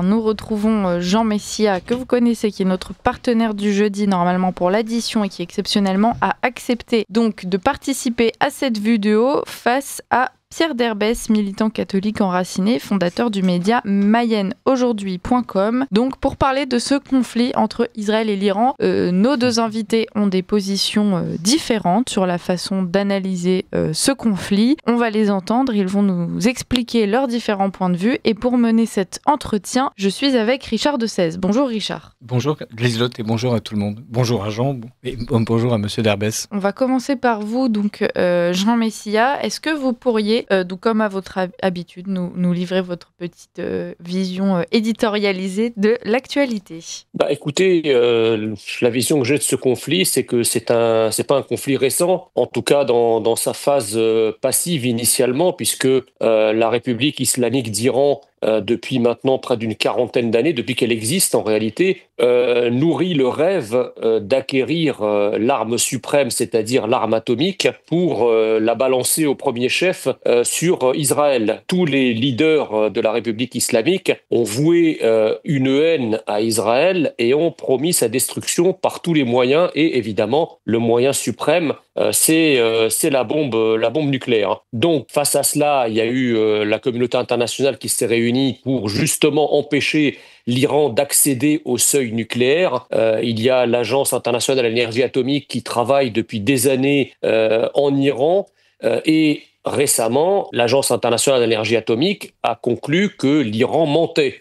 Nous retrouvons Jean Messia, que vous connaissez, qui est notre partenaire du jeudi normalement pour l'addition et qui exceptionnellement a accepté donc de participer à cette vidéo face à Pierre Derbès, militant catholique enraciné, fondateur du média MayenneAujourd'hui.com. Donc pour parler de ce conflit entre Israël et l'Iran, nos deux invités ont des positions différentes sur la façon d'analyser ce conflit. On va les entendre, ils vont nous expliquer leurs différents points de vue. Et pour mener cet entretien, je suis avec Richard de Sèze. Bonjour Richard. Bonjour Liselotte et bonjour à tout le monde. Bonjour à Jean et bonjour à Monsieur Derbès. On va commencer par vous, donc Jean Messia. Est-ce que vous pourriez donc comme à votre habitude, nous livrer votre petite vision éditorialisée de l'actualité. Écoutez, la vision que j'ai de ce conflit, c'est que c'est pas un conflit récent, en tout cas dans sa phase passive initialement, puisque la République islamique d'Iran, depuis maintenant près d'une quarantaine d'années, depuis qu'elle existe en réalité, nourrit le rêve d'acquérir l'arme suprême, c'est-à-dire l'arme atomique, pour la balancer au premier chef sur Israël. Tous les leaders de la République islamique ont voué une haine à Israël et ont promis sa destruction par tous les moyens, et évidemment, le moyen suprême, c'est la bombe nucléaire. Donc, face à cela, il y a eu la communauté internationale qui s'est réunie pour justement empêcher l'Iran d'accéder au seuil nucléaire. Il y a l'Agence internationale de l'énergie atomique qui travaille depuis des années en Iran et récemment, l'Agence internationale de l'énergie atomique a conclu que l'Iran mentait,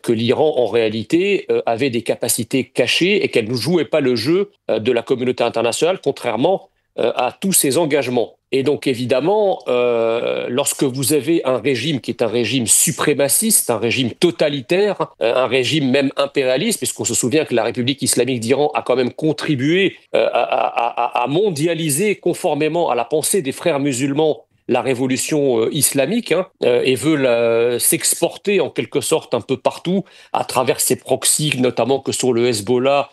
que l'Iran en réalité avait des capacités cachées et qu'elle ne jouait pas le jeu de la communauté internationale, contrairement à tous ses engagements. Et donc évidemment, lorsque vous avez un régime qui est un régime suprémaciste, un régime totalitaire, un régime même impérialiste, puisqu'on se souvient que la République islamique d'Iran a quand même contribué à mondialiser conformément à la pensée des frères musulmans la révolution islamique, et veut s'exporter en quelque sorte un peu partout à travers ses proxys, notamment que sont le Hezbollah,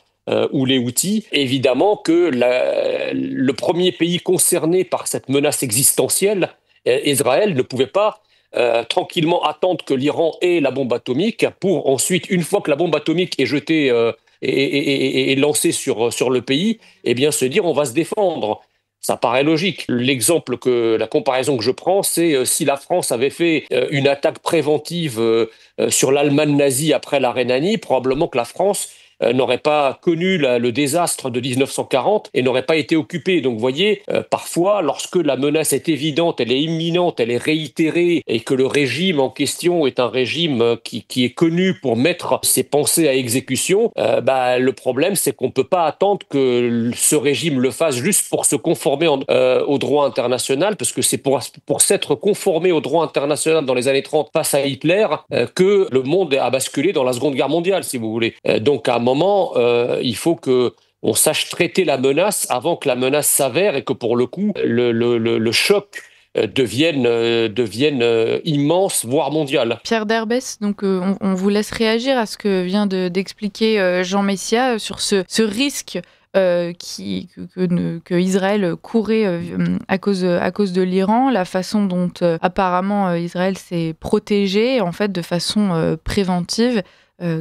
ou les Houthis. Évidemment que le premier pays concerné par cette menace existentielle, Israël, ne pouvait pas tranquillement attendre que l'Iran ait la bombe atomique pour ensuite, une fois que la bombe atomique est jetée et lancée sur le pays, eh bien se dire on va se défendre. Ça paraît logique. La comparaison que je prends, c'est si la France avait fait une attaque préventive sur l'Allemagne nazie après la Rhénanie, probablement que la France n'aurait pas connu le désastre de 1940 et n'aurait pas été occupée. Donc vous voyez, parfois, lorsque la menace est évidente, elle est imminente, elle est réitérée, et que le régime en question est un régime qui est connu pour mettre ses pensées à exécution, le problème, c'est qu'on ne peut pas attendre que ce régime le fasse juste pour se conformer au droit international, parce que c'est pour s'être conformé au droit international dans les années 30 face à Hitler que le monde a basculé dans la Seconde Guerre mondiale, si vous voulez. Donc à un moment, il faut qu'on sache traiter la menace avant que la menace s'avère et que pour le coup, le choc devienne immense, voire mondial. Pierre Derbès, donc on vous laisse réagir à ce que vient d'expliquer Jean Messia sur ce risque que Israël courait à cause de l'Iran, la façon dont apparemment Israël s'est protégé en fait de façon préventive.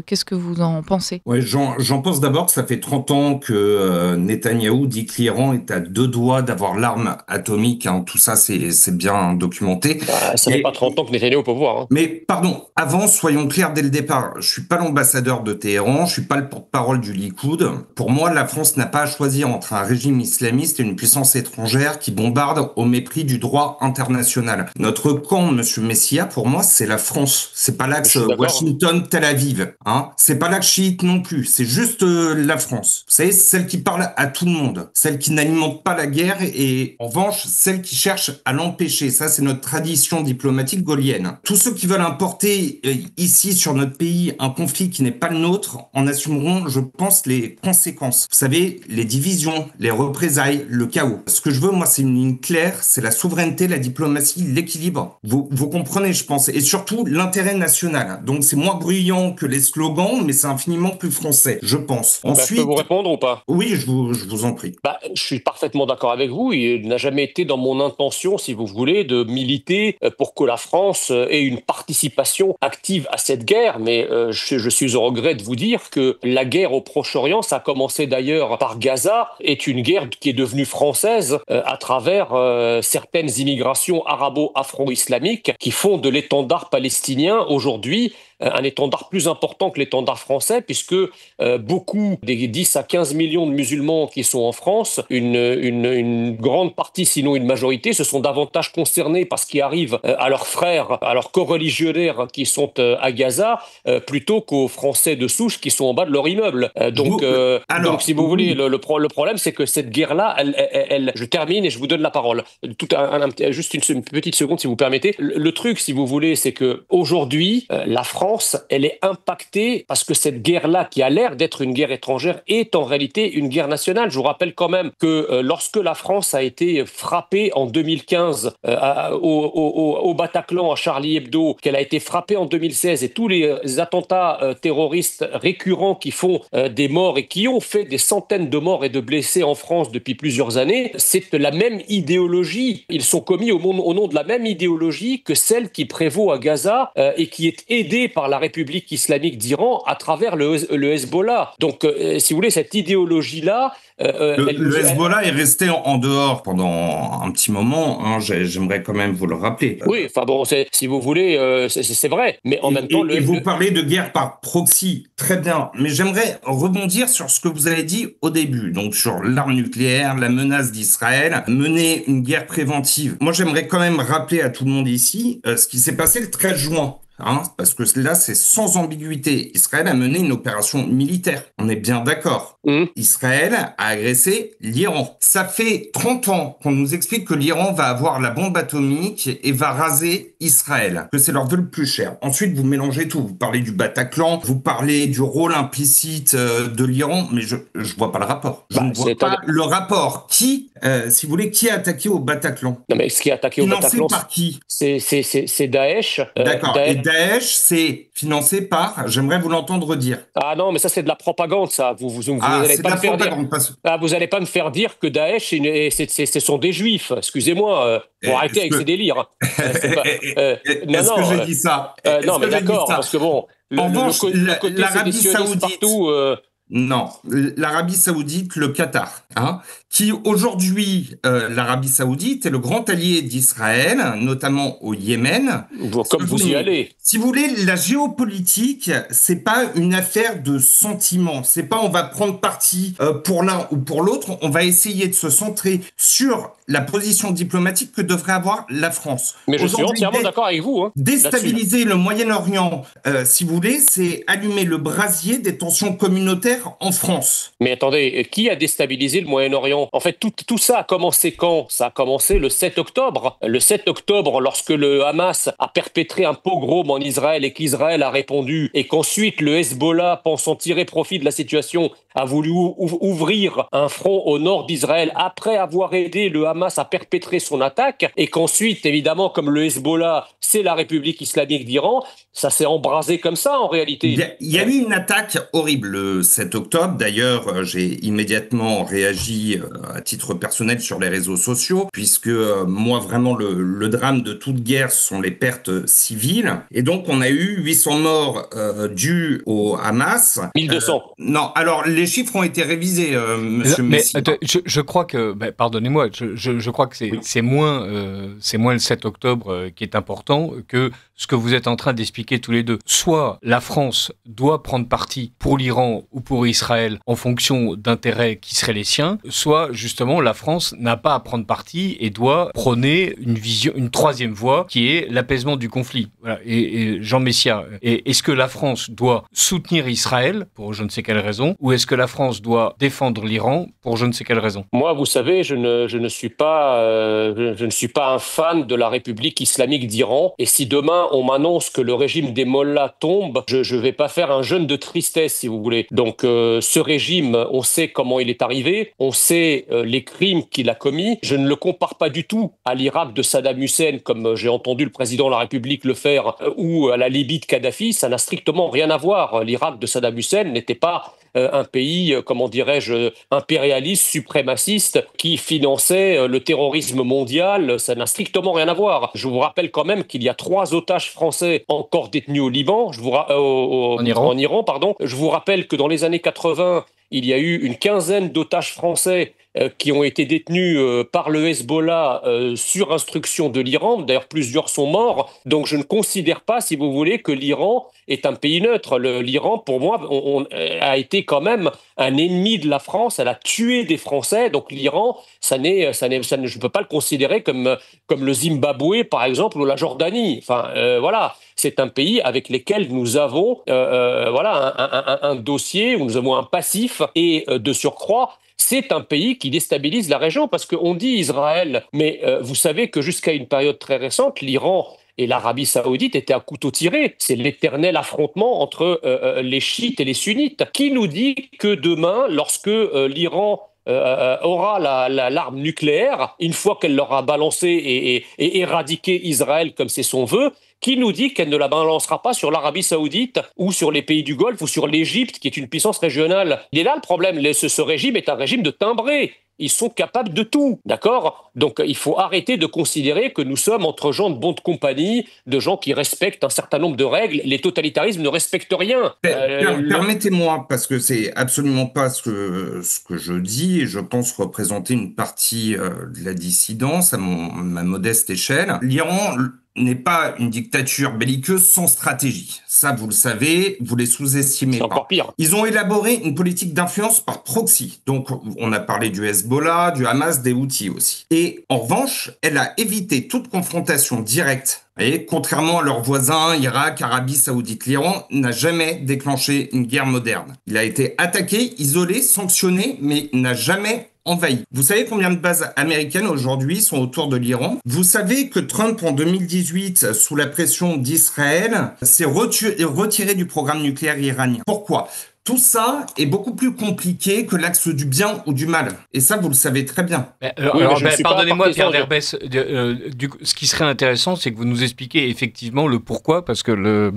Qu'est-ce que vous en pensez ? Ouais, j'en pense d'abord que ça fait 30 ans que Netanyahou dit que l'Iran est à 2 doigts d'avoir l'arme atomique. Tout ça, c'est bien documenté. Ça fait pas 30 ans que Netanyahou est au pouvoir. Mais pardon, avant, soyons clairs dès le départ. Je suis pas l'ambassadeur de Téhéran, je suis pas le porte-parole du Likoud. Pour moi, la France n'a pas à choisir entre un régime islamiste et une puissance étrangère qui bombarde au mépris du droit international. Notre camp, Monsieur Messia, pour moi, c'est la France. C'est pas l'axe Washington-Tel Aviv. C'est pas l'axe chiite non plus, c'est juste la France. Vous savez, celle qui parle à tout le monde, celle qui n'alimente pas la guerre et en revanche, celle qui cherche à l'empêcher. Ça, c'est notre tradition diplomatique gaullienne. Tous ceux qui veulent importer ici sur notre pays un conflit qui n'est pas le nôtre en assumeront, je pense, les conséquences. Vous savez, les divisions, les représailles, le chaos. Ce que je veux, moi, c'est une ligne claire, c'est la souveraineté, la diplomatie, l'équilibre. Vous comprenez, je pense, et surtout l'intérêt national. Donc, c'est moins bruyant que les slogans, mais c'est infiniment plus français, je pense. Ensuite, je peux vous répondre ou pas? Oui, je vous en prie. Je suis parfaitement d'accord avec vous. Il n'a jamais été dans mon intention, si vous voulez, de militer pour que la France ait une participation active à cette guerre. Mais je suis au regret de vous dire que la guerre au Proche-Orient, ça a commencé d'ailleurs par Gaza, est une guerre qui est devenue française à travers certaines immigrations arabo-afro-islamiques qui font de l'étendard palestinien aujourd'hui un étendard plus important que l'étendard français, puisque beaucoup des 10 à 15 millions de musulmans qui sont en France, une grande partie, sinon une majorité, se sont davantage concernés par ce qui arrive à leurs frères, à leurs co-religionnaires qui sont à Gaza, plutôt qu'aux Français de souche qui sont en bas de leur immeuble. Donc, si vous voulez, le problème, c'est que cette guerre-là, je termine et je vous donne la parole. Juste une petite seconde, si vous permettez. Le truc, si vous voulez, c'est que aujourd'hui, la France, elle est impactée parce que cette guerre-là, qui a l'air d'être une guerre étrangère, est en réalité une guerre nationale. Je vous rappelle quand même que lorsque la France a été frappée en 2015 au Bataclan, à Charlie Hebdo, qu'elle a été frappée en 2016 et tous les attentats terroristes récurrents qui font des morts et qui ont fait des centaines de morts et de blessés en France depuis plusieurs années, c'est la même idéologie. Ils sont commis au nom de la même idéologie que celle qui prévaut à Gaza et qui est aidée par la République islamique d'Iran à travers le Hezbollah. Donc, si vous voulez, cette idéologie-là... le Hezbollah est resté en dehors pendant un petit moment, hein, j'aimerais quand même vous le rappeler. Oui, enfin bon, si vous voulez, c'est vrai, mais en même temps... vous parlez de guerre par proxy, très bien, mais j'aimerais rebondir sur ce que vous avez dit au début, donc sur l'arme nucléaire, la menace d'Israël, mener une guerre préventive. Moi, j'aimerais quand même rappeler à tout le monde ici ce qui s'est passé le 13 juin. Parce que là, c'est sans ambiguïté. Israël a mené une opération militaire. On est bien d'accord. Israël a agressé l'Iran. Ça fait 30 ans qu'on nous explique que l'Iran va avoir la bombe atomique et va raser Israël, que c'est leur vœu le plus cher. Ensuite, vous mélangez tout. Vous parlez du Bataclan, vous parlez du rôle implicite de l'Iran, mais je vois pas le rapport. Je ne vois pas le rapport. Qui, si vous voulez, qui a attaqué au Bataclan? Non, mais ce qui a attaqué au Bataclan, par qui? C'est Daesh. D'accord. Et Daesh, c'est financé par, j'aimerais vous l'entendre dire. Ah non, mais ça c'est de la propagande, ça. Vous allez pas me faire dire. Vous allez pas me faire dire que Daesh, ce sont des juifs. Excusez-moi, pour arrêter avec ces délires. Est-ce que j'ai dit ça? Non, mais d'accord, parce que bon, le côté sélectionniste partout. Non, l'Arabie Saoudite, le Qatar, qui aujourd'hui, l'Arabie Saoudite est le grand allié d'Israël, notamment au Yémen. Comme vous y allez. Si vous voulez, la géopolitique, c'est pas une affaire de sentiments. C'est pas on va prendre parti pour l'un ou pour l'autre. On va essayer de se centrer sur la position diplomatique que devrait avoir la France. Mais je suis entièrement d'accord avec vous. Déstabiliser le Moyen-Orient, si vous voulez, c'est allumer le brasier des tensions communautaires en France. Mais attendez, qui a déstabilisé le Moyen-Orient? En fait, tout ça a commencé quand? Ça a commencé le 7 octobre. Le 7 octobre, lorsque le Hamas a perpétré un pogrom en Israël et qu'Israël a répondu, et qu'ensuite le Hezbollah, pensant tirer profit de la situation, a voulu ouvrir un front au nord d'Israël après avoir aidé le Hamas à perpétrer son attaque, et qu'ensuite, évidemment, comme le Hezbollah, c'est la République islamique d'Iran, ça s'est embrasé comme ça en réalité. Il y a eu une attaque horrible le 7 octobre. D'ailleurs, j'ai immédiatement réagi à titre personnel sur les réseaux sociaux, puisque moi, vraiment, le drame de toute guerre, ce sont les pertes civiles. Et donc, on a eu 800 morts dus au Hamas. 1200. Non, alors, les chiffres ont été révisés, monsieur Messi. Je crois que, pardonnez-moi, je crois que c'est moins le 7 octobre qui est important que ce que vous êtes en train d'expliquer tous les deux. Soit la France doit prendre parti pour l'Iran ou pour Israël en fonction d'intérêts qui seraient les siens, soit justement la France n'a pas à prendre parti et doit prôner une troisième voie qui est l'apaisement du conflit. Voilà. Et Jean Messia, est-ce que la France doit soutenir Israël pour je ne sais quelle raison, ou est-ce que la France doit défendre l'Iran pour je ne sais quelle raison? Moi, vous savez, je ne suis pas un fan de la République islamique d'Iran, et si demain on m'annonce que le régime des mollahs tombe, je vais pas faire un jeûne de tristesse, si vous voulez. Donc, ce régime, on sait comment il est arrivé, on sait les crimes qu'il a commis. Je ne le compare pas du tout à l'Irak de Saddam Hussein, comme j'ai entendu le président de la République le faire, ou à la Libye de Kadhafi. Ça n'a strictement rien à voir. L'Irak de Saddam Hussein n'était pas un pays, comment dirais-je, impérialiste, suprémaciste, qui finançait le terrorisme mondial. Ça n'a strictement rien à voir. Je vous rappelle quand même qu'il y a 3 otages français encore détenus au Liban, en Iran, pardon. Je vous rappelle que dans les années 80, il y a eu une quinzaine d'otages français qui ont été détenus par le Hezbollah sur instruction de l'Iran. D'ailleurs, plusieurs sont morts. Donc, je ne considère pas, si vous voulez, que l'Iran est un pays neutre. L'Iran, pour moi, a été quand même un ennemi de la France. Elle a tué des Français. Donc, l'Iran, je ne peux pas le considérer comme le Zimbabwe, par exemple, ou la Jordanie. Enfin, voilà. C'est un pays avec lequel nous avons un dossier, où nous avons un passif. Et de surcroît, c'est un pays qui déstabilise la région parce qu'on dit Israël, mais vous savez que jusqu'à une période très récente, l'Iran et l'Arabie saoudite étaient à couteau tiré. C'est l'éternel affrontement entre les chiites et les sunnites. Qui nous dit que demain, lorsque l'Iran aura l'arme nucléaire, une fois qu'elle l'aura balancée et éradiqué Israël comme c'est son vœu, qui nous dit qu'elle ne la balancera pas sur l'Arabie saoudite ou sur les pays du Golfe ou sur l'Égypte, qui est une puissance régionale? Il est là le problème. Ce régime est un régime de timbrés. Ils sont capables de tout, d'accord? Donc il faut arrêter de considérer que nous sommes entre gens de bonne compagnie, de gens qui respectent un certain nombre de règles. Les totalitarismes ne respectent rien. Permettez-moi, parce que c'est absolument pas ce que je dis, et je pense représenter une partie de la dissidence à ma modeste échelle. L'Iran n'est pas une dictature belliqueuse sans stratégie. Ça, vous le savez, vous les sous-estimez pas. C'est encore pire. Ils ont élaboré une politique d'influence par proxy. Donc, on a parlé du Hezbollah, du Hamas, des Houthis aussi. Et en revanche, elle a évité toute confrontation directe. Et contrairement à leurs voisins, Irak, Arabie Saoudite, l'Iran n'a jamais déclenché une guerre moderne. Il a été attaqué, isolé, sanctionné, mais n'a jamais envahi. Vous savez combien de bases américaines aujourd'hui sont autour de l'Iran? Vous savez que Trump, en 2018, sous la pression d'Israël, s'est retiré du programme nucléaire iranien. Pourquoi? Tout ça est beaucoup plus compliqué que l'axe du bien ou du mal. Et ça, vous le savez très bien. Pardonnez-moi, Pierre Derbès, ce qui serait intéressant, c'est que vous nous expliquiez effectivement le pourquoi, parce que le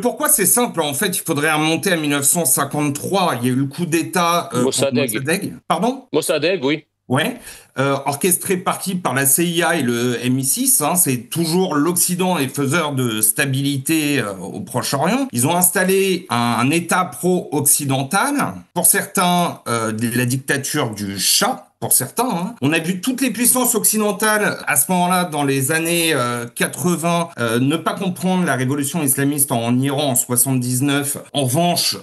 pourquoi, c'est simple. En fait, il faudrait remonter à 1953. Il y a eu le coup d'État Mossadegh. Pardon? Mossadegh, oui. Ouais, orchestré par la CIA et le MI6, c'est toujours l'Occident et faiseur de stabilité au Proche-Orient. Ils ont installé un État pro-occidental, pour certains la dictature du Shah, pour certains. On a vu toutes les puissances occidentales à ce moment-là, dans les années 80, ne pas comprendre la révolution islamiste en Iran en 79. En revanche,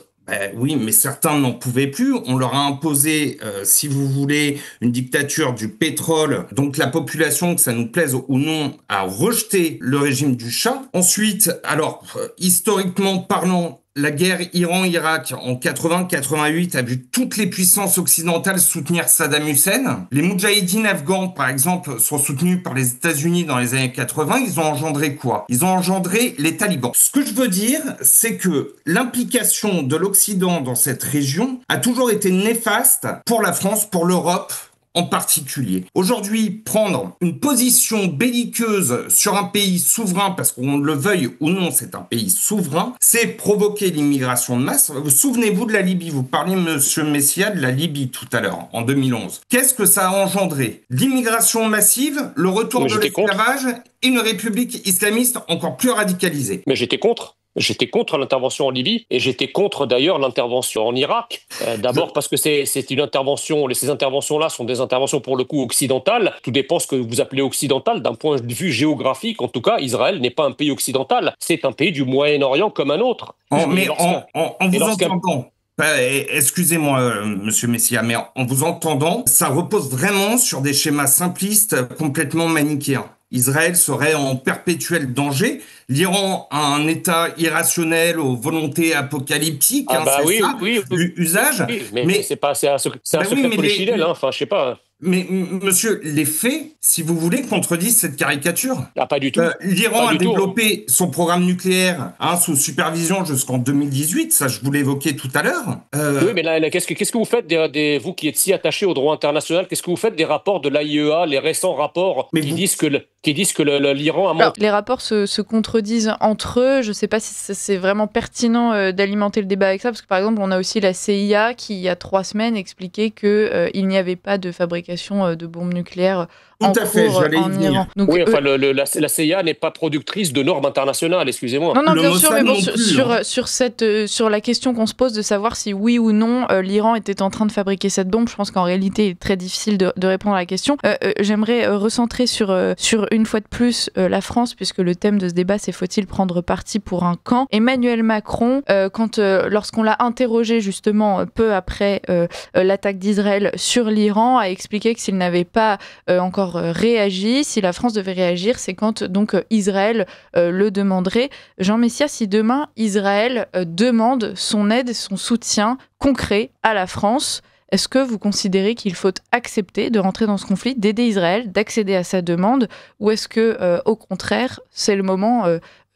oui, mais certains n'en pouvaient plus. On leur a imposé, si vous voulez, une dictature du pétrole. Donc la population, que ça nous plaise ou non, a rejeté le régime du Shah. Ensuite, alors, historiquement parlant, la guerre Iran-Irak en 80-88 a vu toutes les puissances occidentales soutenir Saddam Hussein. Les Moudjahidines afghans, par exemple, sont soutenus par les États-Unis dans les années 80. Ils ont engendré quoi? Ils ont engendré les talibans. Ce que je veux dire, c'est que l'implication de l'Occident dans cette région a toujours été néfaste pour la France, pour l'Europe en particulier. Aujourd'hui, prendre une position belliqueuse sur un pays souverain, parce qu'on le veuille ou non, c'est un pays souverain, c'est provoquer l'immigration de masse. Vous souvenez-vous de la Libye? Vous parliez, monsieur Messia, de la Libye tout à l'heure, en 2011. Qu'est-ce que ça a engendré? L'immigration massive, le retour de l'esclavage et une république islamiste encore plus radicalisée. Mais j'étais contre. J'étais contre l'intervention en Libye et j'étais contre d'ailleurs l'intervention en Irak. D'abord parce que c'est une intervention, ces interventions-là sont des interventions pour le coup occidentales. Tout dépend ce que vous appelez occidental. D'un point de vue géographique, en tout cas, Israël n'est pas un pays occidental. C'est un pays du Moyen-Orient comme un autre. En vous entendant, excusez-moi, monsieur Messia, mais en vous entendant, ça repose vraiment sur des schémas simplistes complètement manichéens. Israël serait en perpétuel danger. L'Iran a un État irrationnel aux volontés apocalyptiques. Oui, usage. Oui, mais c'est un secret polichinelle, enfin, je sais pas. monsieur, les faits, si vous voulez, contredisent cette caricature. Ah, pas du tout. L'Iran a développé son programme nucléaire sous supervision jusqu'en 2018, ça je vous l'ai évoqué tout à l'heure. Oui, mais là, qu'est-ce que vous faites, vous qui êtes si attaché au droit international, qu'est-ce que vous faites des rapports de l'AIEA, les récents rapports qui disent que l'Iran a menti? Les rapports se contredisent entre eux, je ne sais pas si c'est vraiment pertinent d'alimenter le débat avec ça, parce que par exemple, on a aussi la CIA qui, il y a 3 semaines, expliquait qu'il n'y avait pas de fabrication de bombes nucléaires en cours en Iran. Donc, oui, enfin, la CIA n'est pas productrice de normes internationales, excusez-moi. Non, bien sûr, mais bon, sur la question qu'on se pose de savoir si oui ou non l'Iran était en train de fabriquer cette bombe, je pense qu'en réalité, il est très difficile de répondre à la question. J'aimerais recentrer sur une fois de plus la France, puisque le thème de ce débat, c'est faut-il prendre parti pour un camp. Emmanuel Macron, lorsqu'on l'a interrogé justement peu après l'attaque d'Israël sur l'Iran, a expliqué que s'il n'avait pas encore réagi, si la France devait réagir, c'est quand donc Israël le demanderait. Jean Messia, si demain Israël demande son aide et son soutien concret à la France, est-ce que vous considérez qu'il faut accepter de rentrer dans ce conflit, d'aider Israël, d'accéder à sa demande, ou est-ce que, au contraire, c'est le moment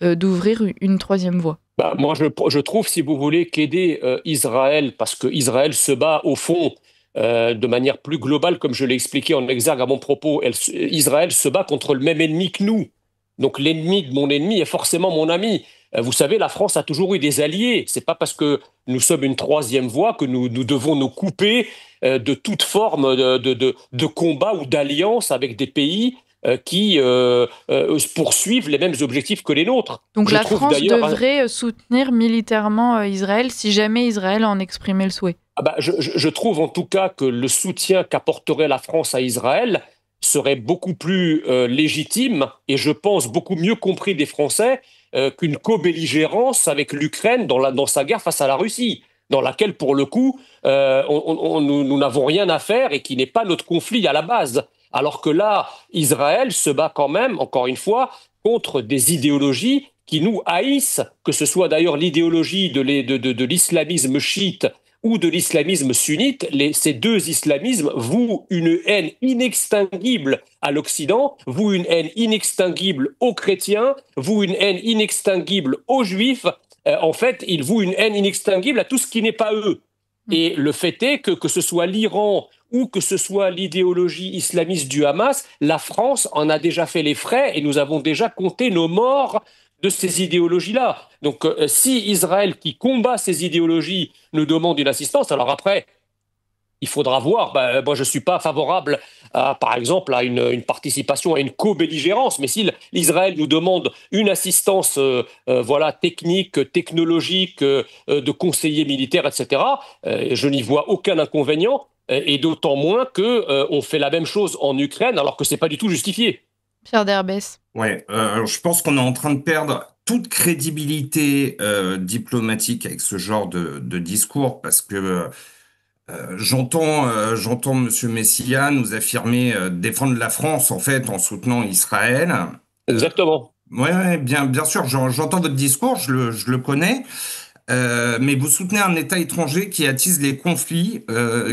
d'ouvrir une troisième voie? Moi, je trouve, si vous voulez, qu'aider Israël, parce que Israël se bat au fond de manière plus globale, comme je l'ai expliqué en exergue à mon propos, Israël se bat contre le même ennemi que nous. Donc l'ennemi de mon ennemi est forcément mon ami. Vous savez, la France a toujours eu des alliés. C'est pas parce que nous sommes une troisième voie que nous devons nous couper de toute forme de combat ou d'alliance avec des pays qui poursuivent les mêmes objectifs que les nôtres. Donc la France devrait soutenir militairement Israël si jamais Israël en exprimait le souhait. Je trouve en tout cas que le soutien qu'apporterait la France à Israël serait beaucoup plus légitime et je pense beaucoup mieux compris des Français qu'une co-belligérance avec l'Ukraine dans sa guerre face à la Russie, dans laquelle, pour le coup, nous n'avons rien à faire et qui n'est pas notre conflit à la base. Alors que là, Israël se bat quand même, encore une fois, contre des idéologies qui nous haïssent, que ce soit d'ailleurs l'idéologie de l'islamisme chiite ou de l'islamisme sunnite. Ces deux islamismes vouent une haine inextinguible à l'Occident, vouent une haine inextinguible aux chrétiens, vouent une haine inextinguible aux juifs. En fait, ils vouent une haine inextinguible à tout ce qui n'est pas eux. Et le fait est que ce soit l'Iran ou que ce soit l'idéologie islamiste du Hamas, la France en a déjà fait les frais et nous avons déjà compté nos morts de ces idéologies-là. Donc, si Israël, qui combat ces idéologies, nous demande une assistance, alors après, il faudra voir. Moi, je ne suis pas favorable, par exemple, à une participation à une co-belligérance. Mais si l'Israël nous demande une assistance technique, technologique, de conseillers militaires, etc., je n'y vois aucun inconvénient. Et d'autant moins qu'on fait la même chose en Ukraine, alors que ce n'est pas du tout justifié. Pierre Derbès. Ouais, je pense qu'on est en train de perdre toute crédibilité diplomatique avec ce genre de discours, parce que j'entends Monsieur Messia nous affirmer défendre la France en fait en soutenant Israël. Exactement. Ouais, bien sûr, j'entends votre discours, je le connais. Mais vous soutenez un État étranger qui attise les conflits,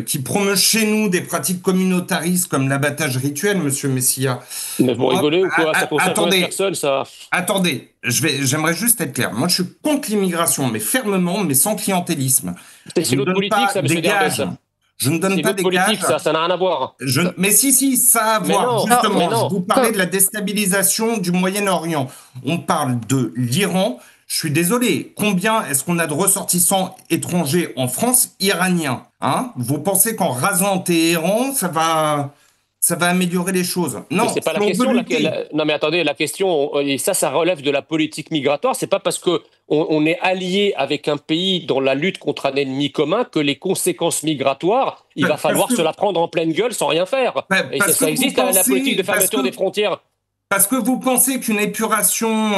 qui promeut chez nous des pratiques communautaristes comme l'abattage rituel, Monsieur Messia. Mais vous rigolez ou quoi? Ça concerne combien de personnes, ça? Attendez, j'aimerais juste être clair. Moi, je suis contre l'immigration, mais fermement, mais sans clientélisme. C'est notre politique, ça, Monsieur Derbès. Je ne donne pas des gages. Ça n'a rien à voir. Mais si, ça a à voir. Justement, je vous parlais de la déstabilisation du Moyen-Orient. On parle de l'Iran. Je suis désolé, combien est-ce qu'on a de ressortissants étrangers en France iraniens, Vous pensez qu'en rasant Téhéran, ça va améliorer les choses? Non, c'est pas la question. Non, mais attendez, la question, et ça relève de la politique migratoire. C'est pas parce que on est allié avec un pays dans la lutte contre un ennemi commun que les conséquences migratoires, il va falloir se la prendre en pleine gueule sans rien faire. Et ça existe, la politique de fermeture des frontières. Parce que vous pensez qu'une épuration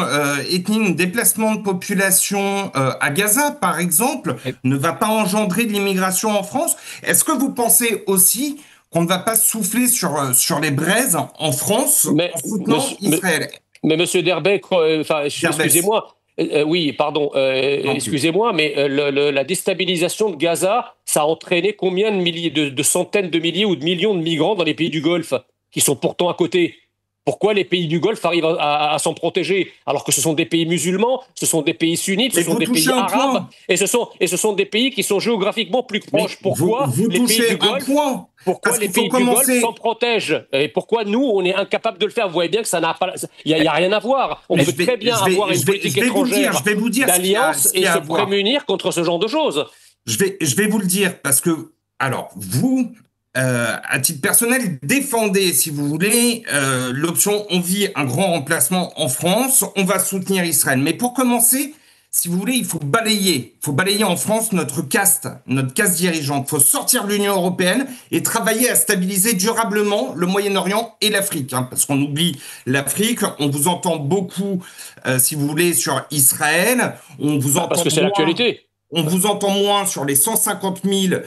ethnique, un déplacement de population à Gaza, par exemple, ne va pas engendrer de l'immigration en France? Est-ce que vous pensez aussi qu'on ne va pas souffler sur les braises en France en soutenant Israël? Mais Monsieur Derbès, excusez-moi, Oui, pardon, excusez-moi, mais la déstabilisation de Gaza, ça a entraîné combien de milliers, de centaines de milliers ou de millions de migrants dans les pays du Golfe, qui sont pourtant à côté? Pourquoi les pays du Golfe arrivent à s'en protéger, alors que ce sont des pays musulmans, ce sont des pays sunnites, ce sont des pays arabes, et ce sont des pays qui sont géographiquement plus proches? Pourquoi les pays du Golfe s'en protègent? Et pourquoi nous, on est incapables de le faire? Vous voyez bien que ça n'a pas, il y a rien à voir. On peut très bien avoir une politique étrangère d'alliance et se prémunir contre ce genre de choses. Je vais vous le dire, parce que, alors, vous, à titre personnel, défendez, si vous voulez, l'option on vit un grand remplacement en France, on va soutenir Israël. Mais pour commencer, si vous voulez, il faut balayer en France notre caste dirigeante. Il faut sortir de l'Union européenne et travailler à stabiliser durablement le Moyen-Orient et l'Afrique. Parce qu'on oublie l'Afrique, on vous entend beaucoup, si vous voulez, sur Israël. On vous entend parce que c'est l'actualité. On vous entend moins sur les 150 000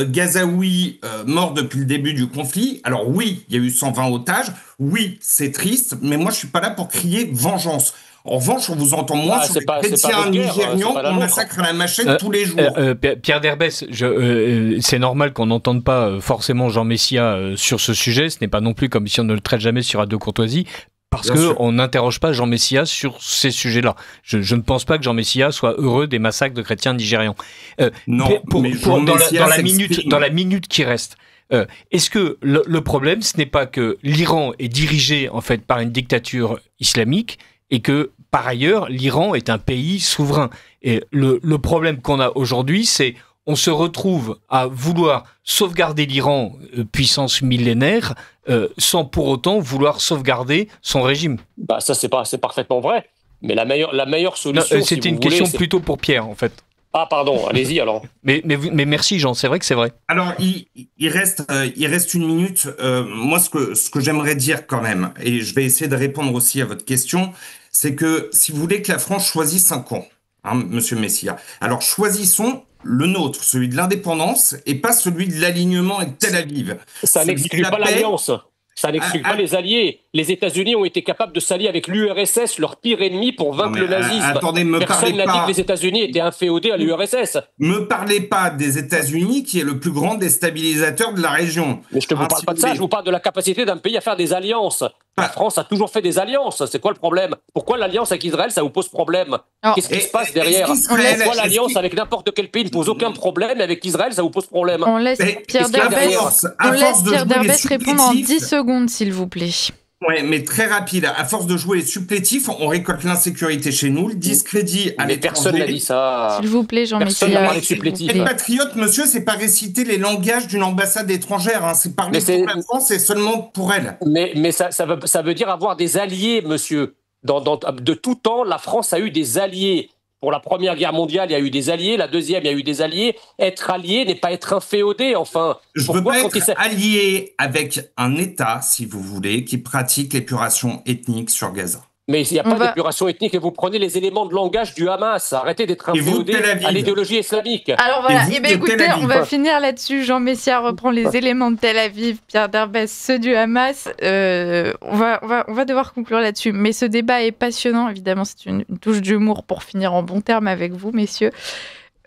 Gazaouis morts depuis le début du conflit. Alors oui, il y a eu 120 otages. Oui, c'est triste, mais moi je suis pas là pour crier vengeance. En revanche, on vous entend moins sur les chrétiens nigérians qu'on massacre à la machette tous les jours. Pierre Derbès, c'est normal qu'on n'entende pas forcément Jean Messia sur ce sujet. Ce n'est pas non plus comme si on ne le traite jamais sur Radio Courtoisie. Parce qu'on n'interroge pas Jean Messia sur ces sujets-là. Je ne pense pas que Jean Messia soit heureux des massacres de chrétiens nigérians. Non, dans la minute qui reste, est-ce que le problème, ce n'est pas que l'Iran est dirigé en fait par une dictature islamique et que par ailleurs l'Iran est un pays souverain? Et le problème qu'on a aujourd'hui, c'est on se retrouve à vouloir sauvegarder l'Iran, puissance millénaire, sans pour autant vouloir sauvegarder son régime. Bah ça c'est parfaitement vrai. Mais la meilleure solution. Non, c'était une question plutôt pour Pierre en fait. Ah pardon, allez-y alors. Mais merci Jean, c'est vrai que c'est vrai. Alors il reste une minute. Moi ce que j'aimerais dire quand même, et je vais essayer de répondre aussi à votre question, c'est que si vous voulez que la France choisisse un camp, Monsieur Messia, alors choisissons le nôtre, celui de l'indépendance, et pas celui de l'alignement avec Tel Aviv. Ça n'exclut pas l'alliance. Ça n'exclut pas les alliés. Les États-Unis ont été capables de s'allier avec l'URSS, leur pire ennemi, pour vaincre le nazisme. Personne n'a dit que les États-Unis étaient inféodés à l'URSS. Me parlez pas des États-Unis, qui est le plus grand déstabilisateur de la région. Mais je ne vous parle pas de ça, je vous parle de la capacité d'un pays à faire des alliances. La France a toujours fait des alliances. C'est quoi le problème? Pourquoi l'alliance avec Israël, ça vous pose problème? Qu'est-ce qui se passe derrière? Pourquoi l'alliance avec n'importe quel pays ne pose aucun problème, mais avec Israël, ça vous pose problème? On laisse Pierre Derbès répondre en 10 secondes, s'il vous plaît. Ouais, mais très rapide. À force de jouer les supplétifs, on récolte l'insécurité chez nous, le discrédit à l'étranger. Personne n'a dit ça. S'il vous plaît, Jean Messia. Personne n'a parlé de supplétifs. Être patriote, monsieur, c'est pas réciter les langages d'une ambassade étrangère. C'est parler pour la France et seulement pour elle. Mais ça veut dire avoir des alliés, monsieur. De tout temps, la France a eu des alliés. Pour la Première Guerre mondiale, il y a eu des alliés. La Deuxième, il y a eu des alliés. Être allié n'est pas être inféodé, enfin. Je veux pas être allié avec un État, si vous voulez, qui pratique l'épuration ethnique sur Gaza. Mais il n'y a pas d'épuration ethnique et vous prenez les éléments de langage du Hamas. Arrêtez d'être inféodé à l'idéologie islamique. Alors voilà, écoutez, on va finir là-dessus. Jean Messia reprend les éléments de Tel Aviv, Pierre Derbès, ceux du Hamas. On va devoir conclure là-dessus. Mais ce débat est passionnant. Évidemment, c'est une touche d'humour pour finir en bon terme avec vous, messieurs.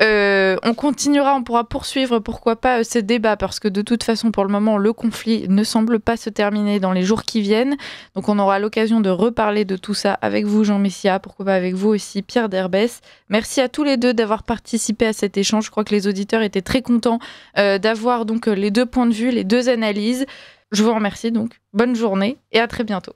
On continuera, on pourra poursuivre, pourquoi pas, ce débat, parce que de toute façon, pour le moment, le conflit ne semble pas se terminer dans les jours qui viennent. Donc on aura l'occasion de reparler de tout ça avec vous, Jean Messia, pourquoi pas avec vous aussi, Pierre Derbès. Merci à tous les deux d'avoir participé à cet échange. Je crois que les auditeurs étaient très contents d'avoir donc les deux points de vue, les deux analyses. Je vous remercie donc. Bonne journée et à très bientôt.